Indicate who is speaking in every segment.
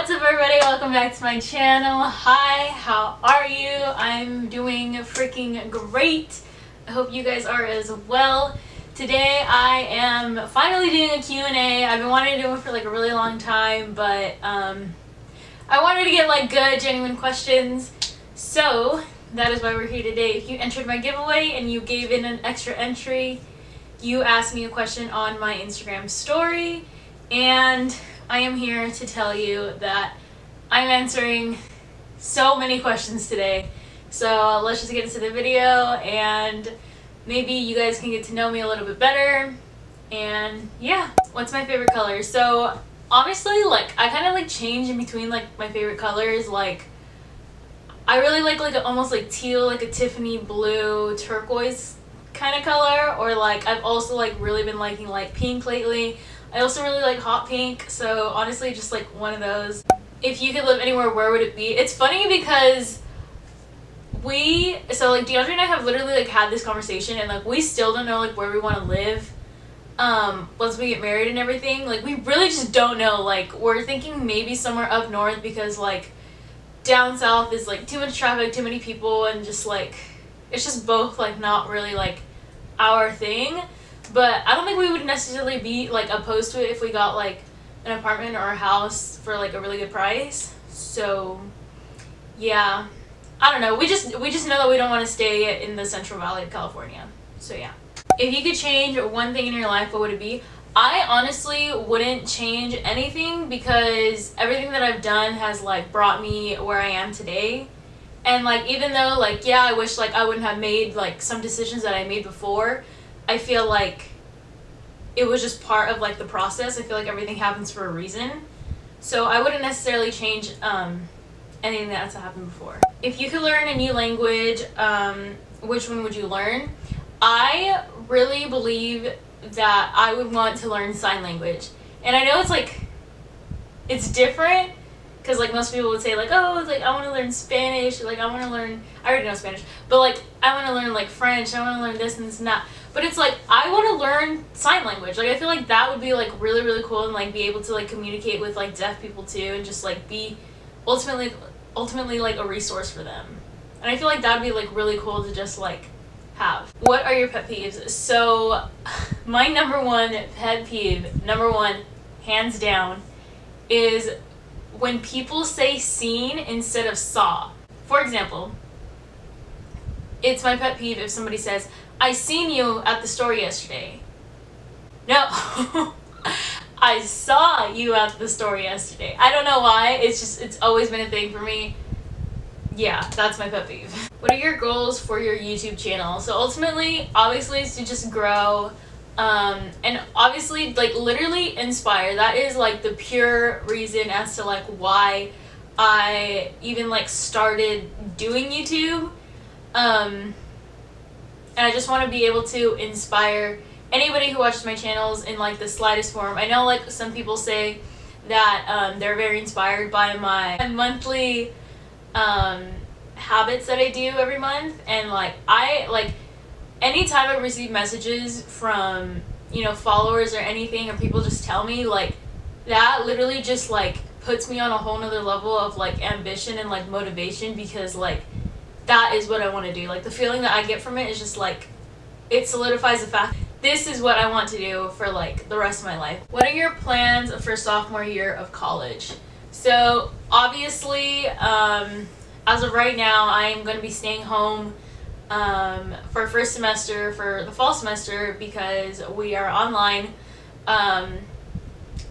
Speaker 1: What's up everybody, welcome back to my channel. Hi, how are you? I'm doing freaking great. I hope you guys are as well. Today I am finally doing a Q&A. I've been wanting to do it for like a really long time, but I wanted to get like good, genuine questions. So that is why we're here today. If you entered my giveaway and you gave in an extra entry, you asked me a question on my Instagram story, and I am here to tell you that I'm answering so many questions today. So let's just get into the video and maybe you guys can get to know me a little bit better. And yeah, what's my favorite color? So honestly, like I kind of like change in between like my favorite colors. Like I really like almost like teal, like a Tiffany blue turquoise kind of color, or like I've also like really been liking like pink lately. I also really like hot pink, so honestly just like one of those. If you could live anywhere, where would it be? It's funny because DeAndre and I have literally like had this conversation, and like we still don't know like where we want to live once we get married and everything. Like we really just don't know. Like we're thinking maybe somewhere up north because like down south is like too much traffic, too many people, and just like it's just both like not really like our thing. But I don't think we would necessarily be like opposed to it if we got like an apartment or a house for like a really good price. So yeah, I don't know. We just know that we don't want to stay in the Central Valley of California. So yeah. If you could change one thing in your life, what would it be? I honestly wouldn't change anything because everything that I've done has like brought me where I am today. And like even though like yeah, I wish like I wouldn't have made like some decisions that I made before, I feel like it was just part of like the process. I feel like everything happens for a reason. So I wouldn't necessarily change anything that's happened before. If you could learn a new language, which one would you learn? I really believe that I would want to learn sign language. And I know it's like, it's different because like most people would say like, oh, like I want to learn Spanish, like I want to learn, I already know Spanish, but like I want to learn like French, I want to learn this and this and that. But it's like I want to learn sign language. Like I feel like that would be like really, really cool, and like be able to like communicate with like deaf people too, and just like be ultimately like a resource for them. And I feel like that would be like really cool to just like have. What are your pet peeves? So my number one pet peeve, number one, hands down, is when people say seen instead of saw. For example, it's my pet peeve if somebody says, I seen you at the store yesterday. No. I saw you at the store yesterday. I don't know why. It's always been a thing for me. Yeah, that's my pet peeve. What are your goals for your YouTube channel? So ultimately, obviously, it's to just grow, and obviously, like literally inspire. That is like the pure reason as to like why I even like started doing YouTube. And I just want to be able to inspire anybody who watches my channels in like the slightest form. I know like some people say that they're very inspired by my monthly habits that I do every month, and like I like anytime I receive messages from, you know, followers or anything, or people just tell me, like that literally just like puts me on a whole nother level of like ambition and like motivation, because like that is what I want to do. Like the feeling that I get from it is just like, it solidifies the fact this is what I want to do for like the rest of my life. What are your plans for sophomore year of college? So obviously, as of right now, I am going to be staying home for first semester, for the fall semester, because we are online.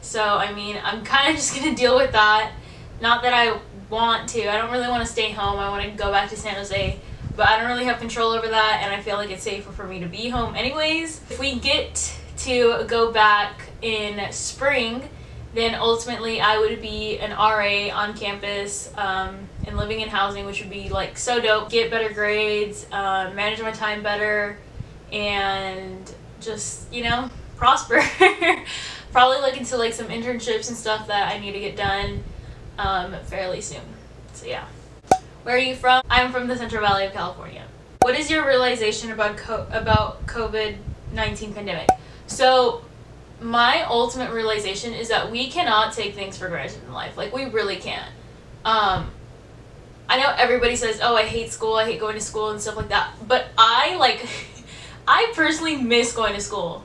Speaker 1: So I mean, I'm kind of just going to deal with that. Not that I want to. I don't really want to stay home. I want to go back to San Jose, but I don't really have control over that, and I feel like it's safer for me to be home anyways. If we get to go back in spring, then ultimately I would be an RA on campus and living in housing, which would be like so dope. Get better grades, manage my time better, and just, you know, prosper. Probably look into like some internships and stuff that I need to get done fairly soon. So yeah. Where are you from? I'm from the Central Valley of California. What is your realization about COVID-19 pandemic? So my ultimate realization is that we cannot take things for granted in life. Like, we really can't. I know everybody says, oh, I hate school, I hate going to school and stuff like that, but I, like, I personally miss going to school,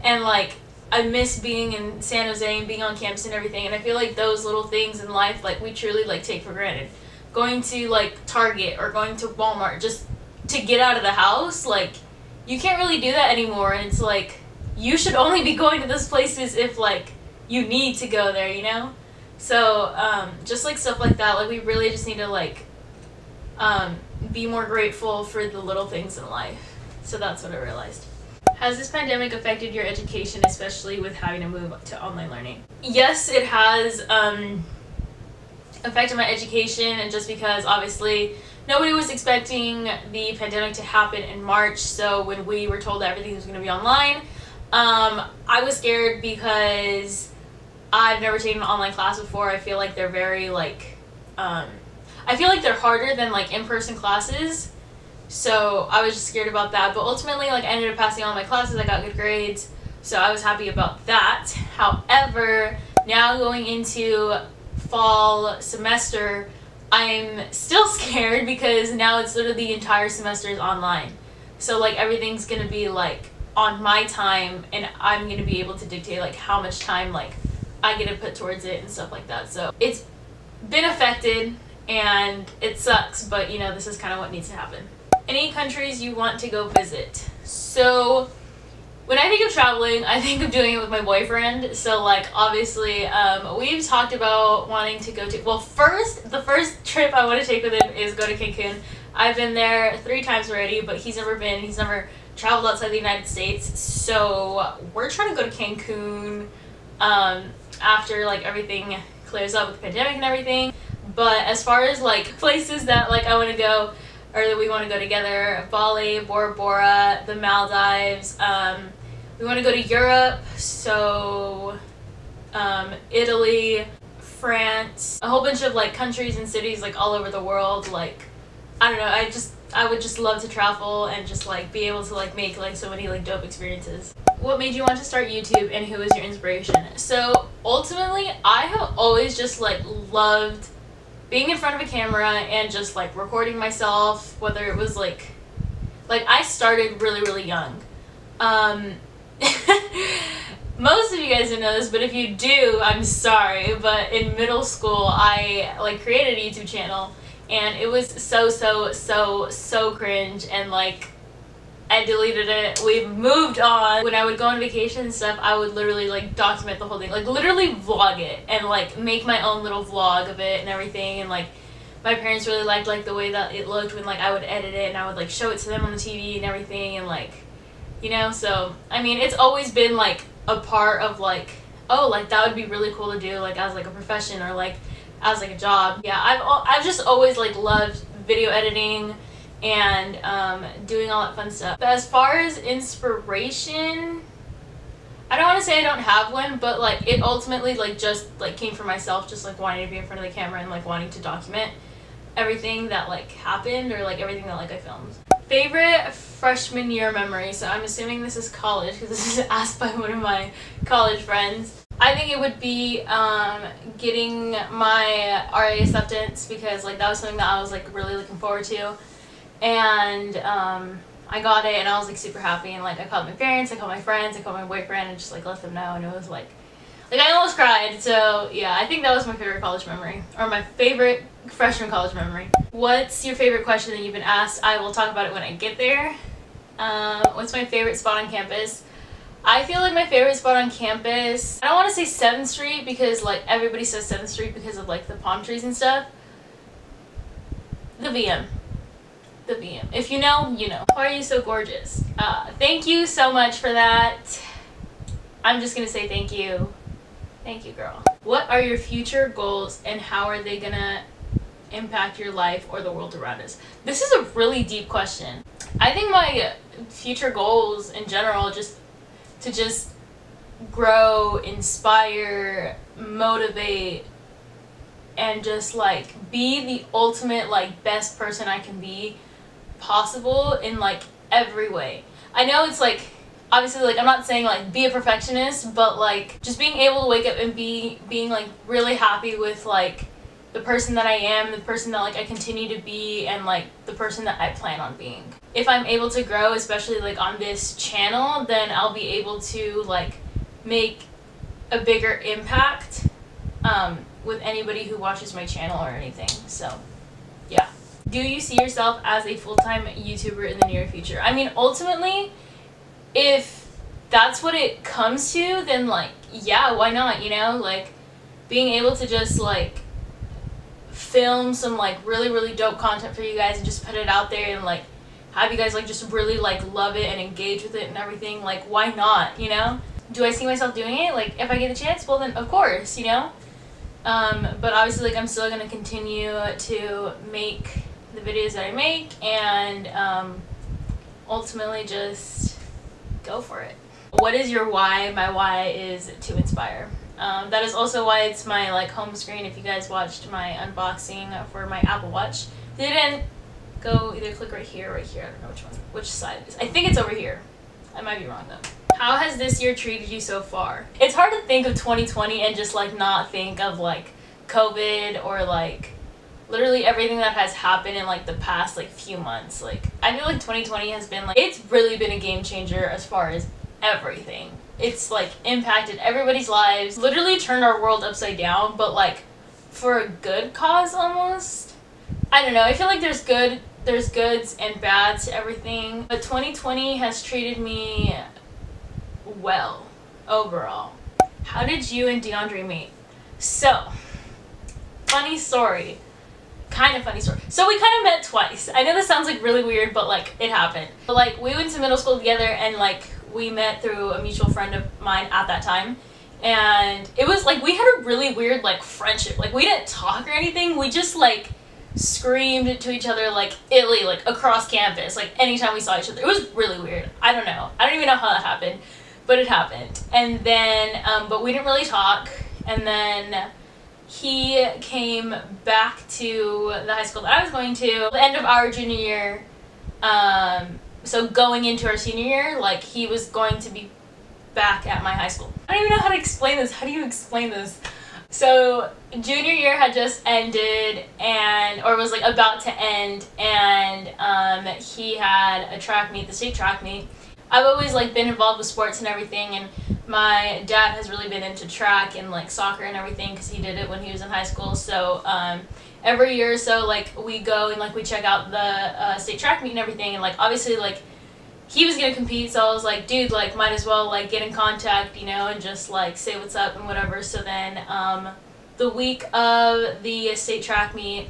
Speaker 1: and, like, I miss being in San Jose and being on campus and everything, and I feel like those little things in life, like, we truly, like, take for granted. Going to, like, Target or going to Walmart just to get out of the house, like, you can't really do that anymore, and it's, like, you should only be going to those places if, like, you need to go there, you know? So, just, like, stuff like that, like, we really just need to, like, be more grateful for the little things in life. So that's what I realized. Has this pandemic affected your education, especially with having to move to online learning? Yes, it has affected my education, and just because, obviously, nobody was expecting the pandemic to happen in March, so when we were told that everything was going to be online, I was scared because I've never taken an online class before. I feel like they're very, like, I feel like they're harder than, like, in-person classes, so I was just scared about that. But ultimately, like, I ended up passing all my classes, I got good grades, so I was happy about that. However, now going into fall semester, I'm still scared because now it's literally the entire semester is online. So, like, everything's gonna be, like, on my time, and I'm gonna be able to dictate, like, how much time, like, I get to put towards it and stuff like that. So it's been affected, and it sucks, but, you know, this is kind of what needs to happen. Any countries you want to go visit? So when I think of traveling, I think of doing it with my boyfriend. So, like, obviously, we've talked about wanting to go to, well, the first trip I want to take with him is go to Cancun. I've been there 3 times already, but he's never traveled outside the United States. So we're trying to go to Cancun after, like, everything clears up with the pandemic and everything. But as far as, like, places that, like, I want to go, or that we want to go together, Bali, Bora Bora, the Maldives, we want to go to Europe, so Italy, France, a whole bunch of, like, countries and cities, like, all over the world. Like, I don't know, I would just love to travel and just, like, be able to, like, make, like, so many, like, dope experiences. What made you want to start YouTube, and who was your inspiration? So ultimately, I have always just, like, loved being in front of a camera and just, like, recording myself, whether it was, like I started really, really young. Most of you guys don't know this, but if you do, I'm sorry, but in middle school, I, like, created a YouTube channel, and it was so cringe, and, like, I deleted it. We moved on. When I would go on vacation and stuff, I would literally, like, document the whole thing, like, literally vlog it, and, like, make my own little vlog of it and everything. And, like, my parents really liked, like, the way that it looked when, like, I would edit it, and I would, like, show it to them on the TV and everything, and, like, you know. So I mean, it's always been, like, a part of, like, oh, like, that would be really cool to do, like, as, like, a profession, or, like, as, like, a job. Yeah, I've just always, like, loved video editing and doing all that fun stuff. But as far as inspiration, I don't want to say I don't have one, but, like, it ultimately, like, just, like, came from myself, just, like, wanting to be in front of the camera and, like, wanting to document everything that, like, happened, or, like, everything that, like, I filmed. Favorite freshman year memory. So I'm assuming this is college, because this is asked by one of my college friends. I think it would be getting my RA acceptance, because, like, that was something that I was, like, really looking forward to. And I got it, and I was, like, super happy, and, like, I called my parents, I called my friends, I called my boyfriend, and just, like, let them know, and it was, like, I almost cried. So yeah, I think that was my favorite college memory, or my favorite freshman college memory. What's your favorite question that you've been asked? I will talk about it when I get there. What's my favorite spot on campus? I feel like my favorite spot on campus, I don't want to say 7th Street, because, like, everybody says 7th Street because of, like, the palm trees and stuff. The VM. The VM. If you know, you know. Why are you so gorgeous? Thank you so much for that. I'm just gonna say thank you. Thank you, girl. What are your future goals, and how are they gonna impact your life or the world around us? This is a really deep question. I think my future goals in general, just to grow, inspire, motivate, and just, like, be the ultimate, like, best person I can be possible in, like, every way. I know it's, like, obviously, like, I'm not saying, like, be a perfectionist, but, like, just being able to wake up and being, like, really happy with, like, the person that I am, the person that, like, I continue to be, and, like, the person that I plan on being. If I'm able to grow, especially, like, on this channel, then I'll be able to, like, make a bigger impact with anybody who watches my channel or anything. So, yeah. Do you see yourself as a full-time YouTuber in the near future? I mean, ultimately, if that's what it comes to, then, like, yeah, why not, you know? Like, being able to just, like, film some, like, really, really dope content for you guys and just put it out there and, like, have you guys, like, just really, like, love it and engage with it and everything, like, why not, you know? Do I see myself doing it? Like, if I get the chance, well, then, of course, you know? But obviously, like, I'm still gonna continue to make the videos that I make and, ultimately just go for it. What is your why? My why is to inspire. That is also why it's my, like, home screen. If you guys watched my unboxing for my Apple Watch, if you didn't, go either click right here or right here. I don't know which side it is. I think it's over here. I might be wrong though. How has this year treated you so far? It's hard to think of 2020 and just, like, not think of, like, COVID or, like, literally everything that has happened in, like, the past, like, few months. Like, I feel like 2020 has been, like, it's really been a game changer as far as everything. It's, like, impacted everybody's lives, literally turned our world upside down, but, like, for a good cause almost. I don't know, I feel like there's goods and bads to everything, but 2020 has treated me well overall. How did you and DeAndre meet? So, funny story. Kind of funny story. So we kind of met twice. I know this sounds, like, really weird, but, like, it happened. But, like, we went to middle school together and, like, we met through a mutual friend of mine at that time. And it was, like, we had a really weird, like, friendship. Like, we didn't talk or anything. We just, like, screamed to each other, like, Italy, like, across campus, like, anytime we saw each other. It was really weird. I don't know. I don't even know how that happened, but it happened. And then, but we didn't really talk. And then he came back to the high school that I was going to, the end of our junior year, so going into our senior year, like, he was going to be back at my high school. I don't even know how to explain this. How do you explain this? So, junior year had just ended, or was, like, about to end, and he had a track meet, the state track meet. I've always, like, been involved with sports and everything, and my dad has really been into track and, like, soccer and everything because he did it when he was in high school. So every year or so, like, we go and, like, we check out the state track meet and everything, and, like, obviously, like, he was gonna compete, so I was like, dude, like, might as well, like, get in contact, you know, and just, like, say what's up and whatever. So then the week of the state track meet,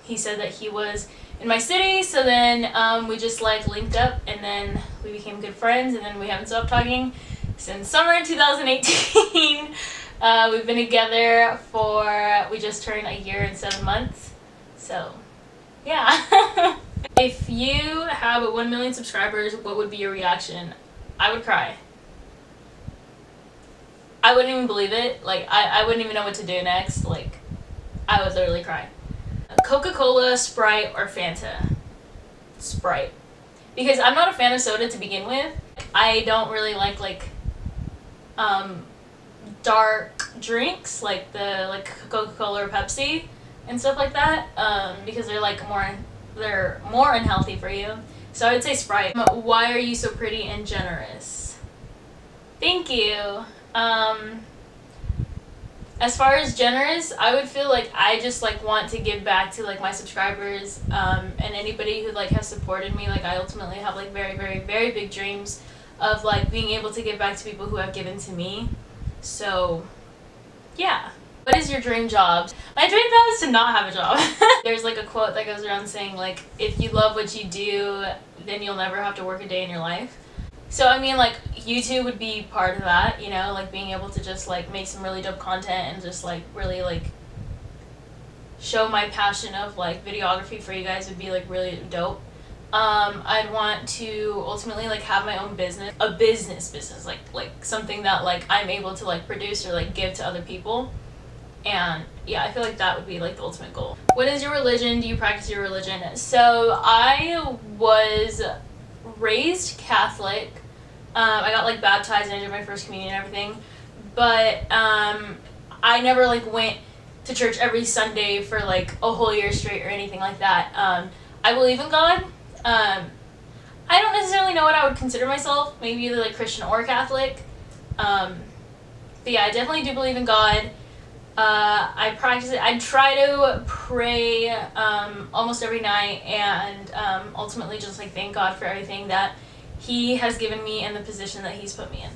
Speaker 1: he said that he was in my city, so then we just, like, linked up, and then we became good friends, and then we haven't stopped talking since summer 2018. We've been together for, we just turned a year and 7 months, so yeah. If you have 1 million subscribers, what would be your reaction? I would cry. I wouldn't even believe it. Like, I wouldn't even know what to do next. Like, I would literally cry. Coca-Cola, Sprite, or Fanta? Sprite. Because I'm not a fan of soda to begin with. I don't really like dark drinks, like Coca-Cola or Pepsi and stuff like that, because they're, like, more unhealthy for you. So I would say Sprite. Why are you so pretty and generous? Thank you. As far as generous, I would feel like I just, like, want to give back to, like, my subscribers, and anybody who, like, has supported me. Like, I ultimately have, like, very, very, very big dreams of, like, being able to give back to people who have given to me. So, yeah. What is your dream job? My dream job is to not have a job. There's, like, a quote that goes around saying, like, if you love what you do, then you'll never have to work a day in your life. So, I mean, like, YouTube would be part of that, you know, like, being able to just, like, make some really dope content and just, like, really, like, show my passion of, like, videography for you guys would be, like, really dope. I'd want to ultimately, like, have my own business, a business, like something that, like, I'm able to, like, produce or, like, give to other people. And yeah, I feel like that would be, like, the ultimate goal. What is your religion? Do you practice your religion? So I was raised Catholic, I got like baptized and I did my first communion and everything, but I never like went to church every Sunday for like a whole year straight or anything like that. I believe in God. I don't necessarily know what I would consider myself, maybe either like Christian or Catholic. But yeah, I definitely do believe in God. I practice it. I try to pray almost every night, and ultimately just like thank God for everything that He has given me and the position that He's put me in.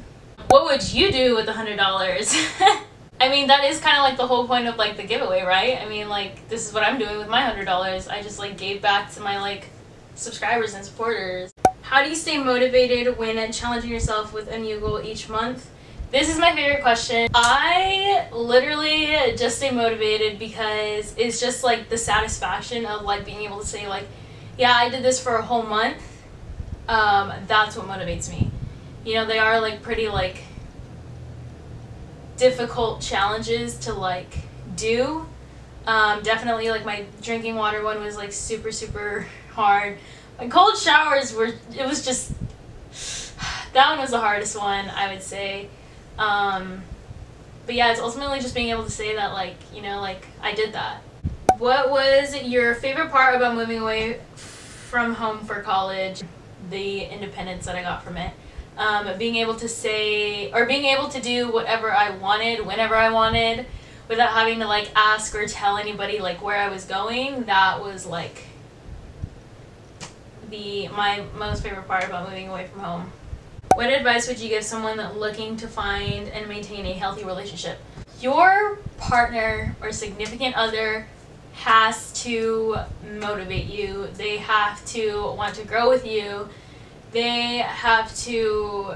Speaker 1: What would you do with $100? I mean, that is kind of like the whole point of like the giveaway, right? I mean, like, this is what I'm doing with my $100. I just like gave back to my like subscribers and supporters. How do you stay motivated when challenging yourself with a new goal each month? This is my favorite question. I literally just stay motivated because it's just like the satisfaction of like being able to say like, yeah, I did this for a whole month. That's what motivates me. You know, they are like pretty like difficult challenges to like do. Definitely like my drinking water one was like super hard. My cold showers were, it was just, that one was the hardest one, I would say. But yeah, it's ultimately just being able to say that like, you know, like I did that. What was your favorite part about moving away from home for college? The independence that I got from it. Being able to say, or being able to do whatever I wanted, whenever I wanted, without having to like ask or tell anybody like where I was going. That was like my most favorite part about moving away from home. What advice would you give someone looking to find and maintain a healthy relationship? Your partner or significant other has to motivate you. They have to want to grow with you. They have to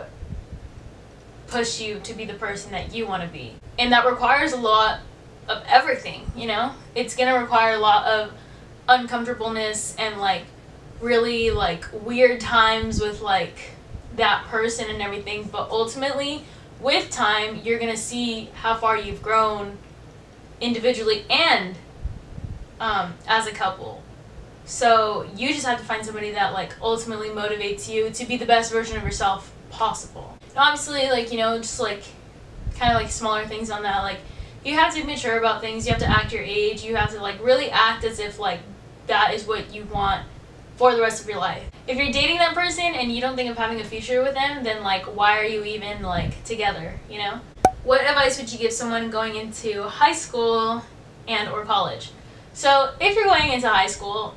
Speaker 1: push you to be the person that you want to be. And that requires a lot of everything, you know? It's gonna require a lot of uncomfortableness and like really like weird times with like that person and everything, but ultimately with time you're gonna see how far you've grown individually and as a couple. So you just have to find somebody that like ultimately motivates you to be the best version of yourself possible. And obviously, like, you know, just like kind of like smaller things on that, like you have to be mature about things, you have to act your age, you have to like really act as if like that is what you want for the rest of your life. If you're dating that person and you don't think of having a future with them, then like why are you even like together, you know? What advice would you give someone going into high school and or college? So if you're going into high school,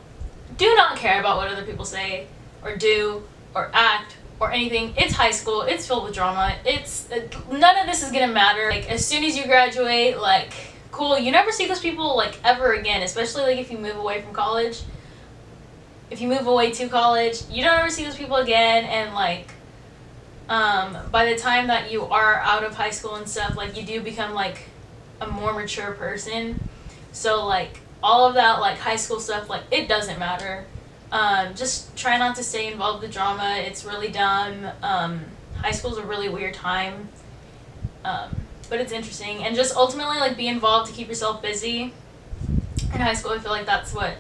Speaker 1: do not care about what other people say or do or act or anything. It's high school, it's filled with drama, it's none of this is gonna matter. Like as soon as you graduate, like cool, you never see those people like ever again, especially like if you move away from college. If you move away to college, you don't ever see those people again, and like by the time that you are out of high school and stuff, like you do become like a more mature person. So like all of that like high school stuff, like it doesn't matter. Just try not to stay involved with drama. It's really dumb. High school's a really weird time, but it's interesting. And just ultimately like be involved to keep yourself busy. In high school, I feel like that's what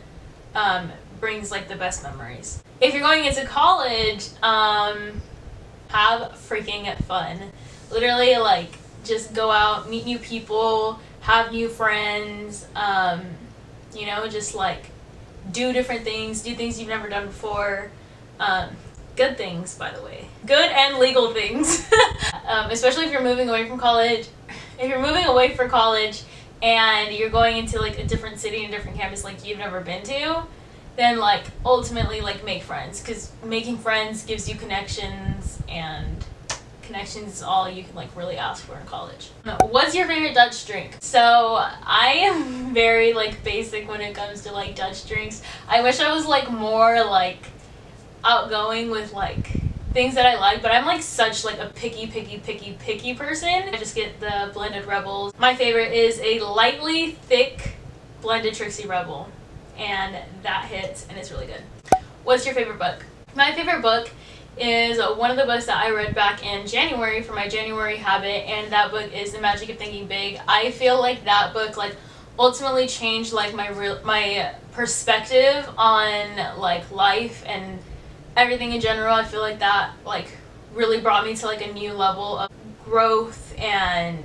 Speaker 1: brings like the best memories. If you're going into college, have freaking fun. Literally like just go out, meet new people, have new friends, you know, just like do different things, do things you've never done before. Good things, by the way. Good and legal things. Especially if you're moving away from college. If you're moving away for college and you're going into like a different city and different campus like you've never been to, then like ultimately like make friends, because making friends gives you connections, and connections is all you can like really ask for in college. What's your favorite Dutch drink? So I am very like basic when it comes to like Dutch drinks. I wish I was like more like outgoing with like things that I like, but I'm like such like a picky person. I just get the blended Rebels. My favorite is a lightly thick blended Trixie Rebel, and that hits and it's really good. What's your favorite book? My favorite book is one of the books that I read back in January for my January habit, and that book is The Magic of Thinking Big. I feel like that book like ultimately changed like my perspective on like life and everything in general. I feel like that like really brought me to like a new level of growth and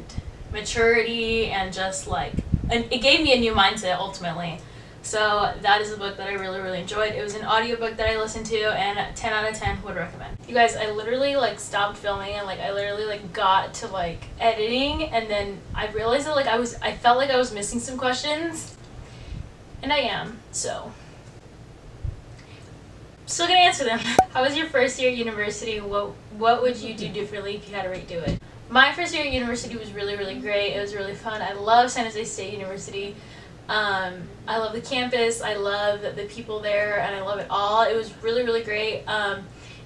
Speaker 1: maturity, and just like, and it gave me a new mindset ultimately. So that is a book that I really, really enjoyed. It was an audiobook that I listened to, and 10 out of 10 would recommend. You guys, I literally like stopped filming, and like I literally like got to like editing, and then I realized that like I felt like I was missing some questions, and I am, so still gonna answer them. How was your first year at university? What would you do differently if you had to redo it? My first year at university was really, really great. It was really fun. I love San Jose State University. I love the campus, I love the people there, and I love it all. It was really, really great.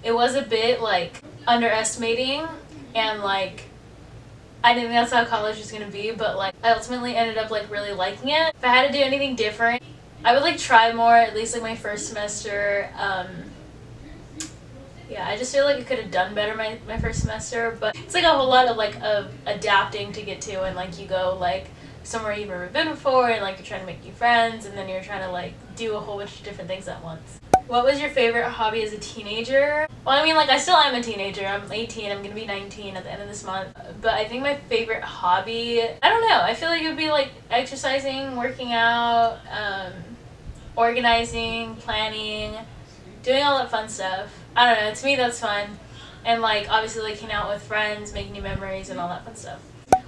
Speaker 1: It was a bit like underestimating, and like I didn't think that's how college was gonna be, but like I ultimately ended up like really liking it. If I had to do anything different, I would like try more, at least like my first semester. Yeah, I just feel like I could have done better my first semester, but it's like a whole lot of like adapting to get to, and like you go like somewhere you've never been before, and like you're trying to make new friends, and then you're trying to like do a whole bunch of different things at once. What was your favorite hobby as a teenager? Well, I mean, like I still am a teenager. I'm 18, I'm gonna be 19 at the end of this month. But I think my favorite hobby, I don't know, I feel like it would be like exercising, working out, organizing, planning, doing all that fun stuff. I don't know, to me that's fun. And like obviously like hanging out with friends, making new memories, and all that fun stuff.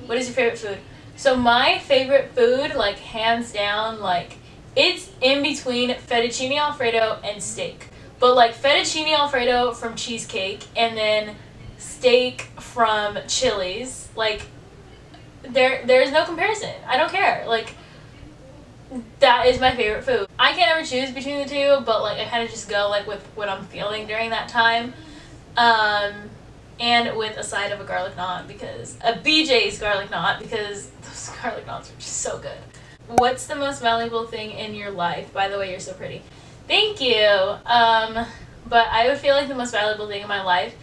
Speaker 1: What is your favorite food? So my favorite food, like hands down, like it's in between fettuccine alfredo and steak. But like fettuccine alfredo from Cheesecake, and then steak from Chili's, like there's no comparison. I don't care. Like that is my favorite food. I can't ever choose between the two, but like I kind of just go like with what I'm feeling during that time. And with a side of a garlic knot, because a BJ's garlic knot, because those garlic knots are just so good. What's the most valuable thing in your life? By the way, you're so pretty. Thank you. But I would feel like the most valuable thing in my life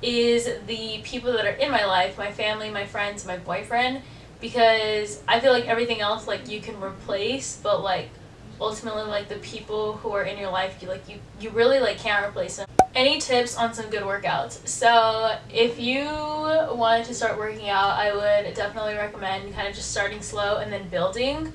Speaker 1: is the people that are in my life, my family, my friends, my boyfriend, because I feel like everything else like you can replace, but like ultimately like the people who are in your life, you really like can't replace them. Any tips on some good workouts? So if you wanted to start working out, I would definitely recommend kind of just starting slow and then building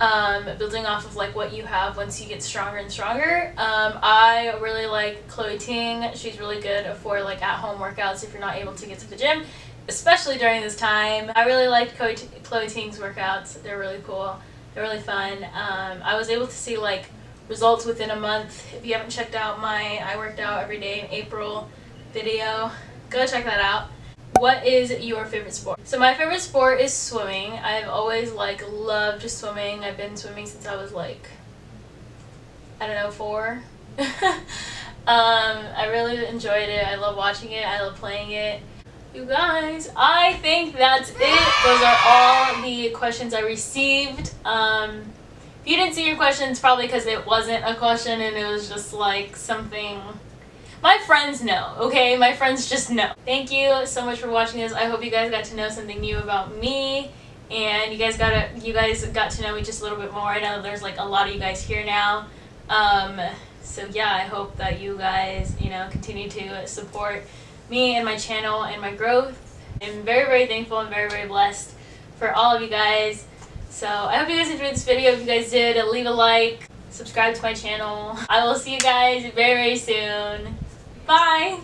Speaker 1: off of like what you have once you get stronger and stronger. I really like Chloe Ting. She's really good for like at-home workouts if you're not able to get to the gym, especially during this time. I really liked Chloe Ting's workouts. They're really cool. They're really fun. I was able to see like results within a month. If you haven't checked out my I worked out every day in April video, go check that out. What is your favorite sport? So my favorite sport is swimming. I've always like loved swimming. I've been swimming since I was like, I don't know, 4. I really enjoyed it. I love watching it. I love playing it. You guys, I think that's it. Those are all the questions I received. If you didn't see your questions, probably because it wasn't a question and it was just like something. My friends know, okay? My friends just know. Thank you so much for watching this. I hope you guys got to know something new about me, and you guys got to know me just a little bit more. I know there's like a lot of you guys here now. So yeah, I hope that you guys, continue to support me and my channel and my growth. I'm very, very thankful and very, very blessed for all of you guys. So I hope you guys enjoyed this video. If you guys did, leave a like, subscribe to my channel. I will see you guys very, very soon. Bye!